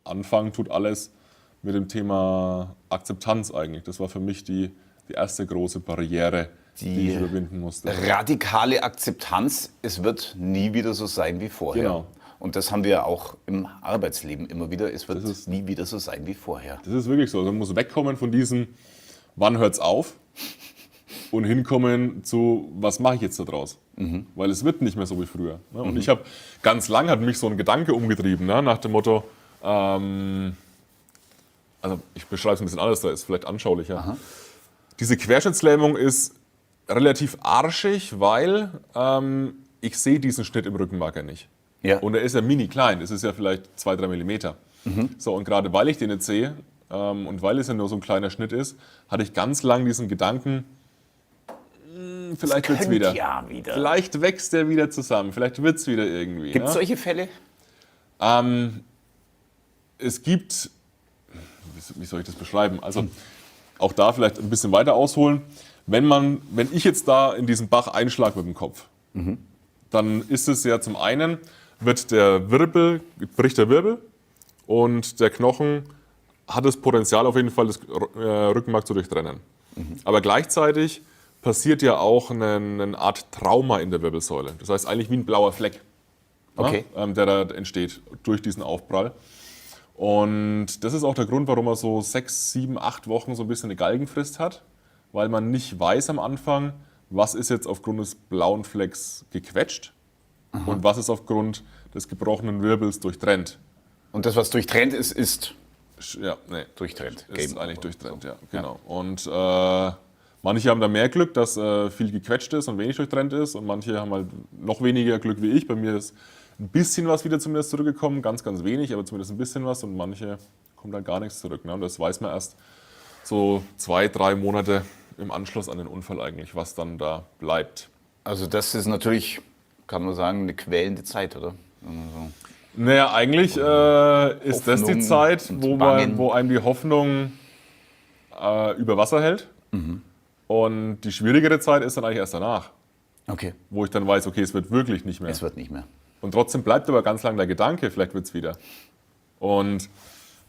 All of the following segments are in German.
anfangen tut alles mit dem Thema Akzeptanz eigentlich. Das war für mich die erste große Barriere, die ich überwinden musste. Radikale Akzeptanz, es wird nie wieder so sein wie vorher. Genau. Und das haben wir auch im Arbeitsleben immer wieder. Es wird nie wieder so sein wie vorher. Das ist wirklich so. Man muss wegkommen von diesem, wann hört's auf? Und hinkommen zu, was mache ich jetzt da draus? Weil es wird nicht mehr so wie früher. Ne? Und ich habe ganz lang hat mich so ein Gedanke umgetrieben, ne? Nach dem Motto, also ich beschreibe es ein bisschen anders, da ist vielleicht anschaulicher. Aha. Diese Querschnittslähmung ist relativ arschig, weil ich sehe diesen Schnitt im Rückenmark ja nicht. Ja. Und er ist ja mini klein, es ist ja vielleicht 2-3 Millimeter. So, und gerade weil ich den jetzt sehe und weil es ja nur so ein kleiner Schnitt ist, hatte ich ganz lang diesen Gedanken, vielleicht wird es wieder. Ja, wieder. Vielleicht wächst der wieder zusammen, vielleicht wird es wieder irgendwie. Gibt es Ne? solche Fälle? Es gibt, wie soll ich das beschreiben? Also auch da vielleicht ein bisschen weiter ausholen. Wenn ich jetzt da in diesen Bach einschlage mit dem Kopf, dann ist es ja zum einen, bricht der Wirbel und der Knochen hat das Potenzial auf jeden Fall, das Rückenmark zu durchtrennen. Aber gleichzeitig passiert ja auch eine Art Trauma in der Wirbelsäule. Das heißt eigentlich wie ein blauer Fleck, Okay. der da entsteht durch diesen Aufprall. Und das ist auch der Grund, warum man so 6, 7, 8 Wochen so ein bisschen eine Galgenfrist hat, weil man nicht weiß am Anfang, was ist jetzt aufgrund des blauen Flecks gequetscht und was ist aufgrund des gebrochenen Wirbels durchtrennt. Und das, was durchtrennt ist, ist Ja, nee, durchtrennt. ist eigentlich durchtrennt, ja, genau. Und manche haben da mehr Glück, dass viel gequetscht ist und wenig durchtrennt ist und manche haben halt noch weniger Glück wie ich. Bei mir ist ein bisschen was wieder zumindest zurückgekommen, ganz, ganz wenig, aber zumindest ein bisschen was und manche kommt dann gar nichts zurück. Ne? Und das weiß man erst so 2, 3 Monate im Anschluss an den Unfall eigentlich, was dann da bleibt. Also das ist natürlich, kann man sagen, eine quälende Zeit, oder? Also, Naja, eigentlich ist das die Hoffnung Zeit, und Bangen. wo einem die Hoffnung über Wasser hält. Und die schwierigere Zeit ist dann eigentlich erst danach, okay, wo ich dann weiß, okay, es wird wirklich nicht mehr. es wird nicht mehr. Und trotzdem bleibt aber ganz lang der Gedanke, vielleicht wird es wieder. Und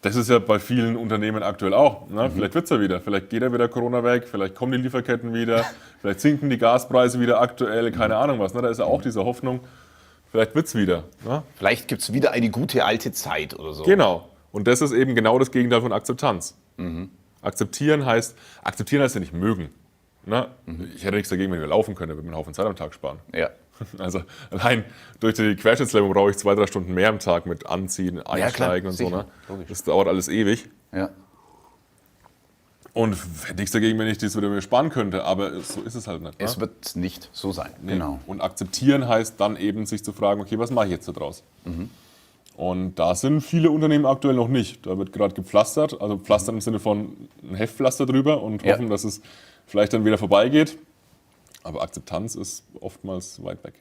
das ist ja bei vielen Unternehmen aktuell auch. Ne? Vielleicht wird es ja wieder. Vielleicht geht ja wieder Corona weg, vielleicht kommen die Lieferketten wieder, vielleicht sinken die Gaspreise wieder aktuell, keine Ahnung was. Ne? Da ist ja auch diese Hoffnung, vielleicht wird es wieder. Ne? Vielleicht gibt es wieder eine gute alte Zeit oder so. Genau. Und das ist eben genau das Gegenteil von Akzeptanz. Akzeptieren heißt ja nicht mögen. Ne? Ich hätte nichts dagegen, wenn wir laufen können, würde man einen Haufen Zeit am Tag sparen. Ja. Also allein durch die Querschnittslähmung brauche ich 2, 3 Stunden mehr am Tag mit Anziehen, Einsteigen und so. sicher, Ne? logisch. Das dauert alles ewig. Ja. Und hätte nichts dagegen, wenn ich das wieder mir sparen könnte. Aber so ist es halt nicht. Ne? Es wird nicht so sein. Nee. Genau. Und akzeptieren heißt dann eben, sich zu fragen, okay, was mache ich jetzt da draus? Und da sind viele Unternehmen aktuell noch nicht. Da wird gerade gepflastert, also pflastern im Sinne von ein Heftpflaster drüber und Ja. hoffen, dass es vielleicht dann wieder vorbeigeht. Aber Akzeptanz ist oftmals weit weg.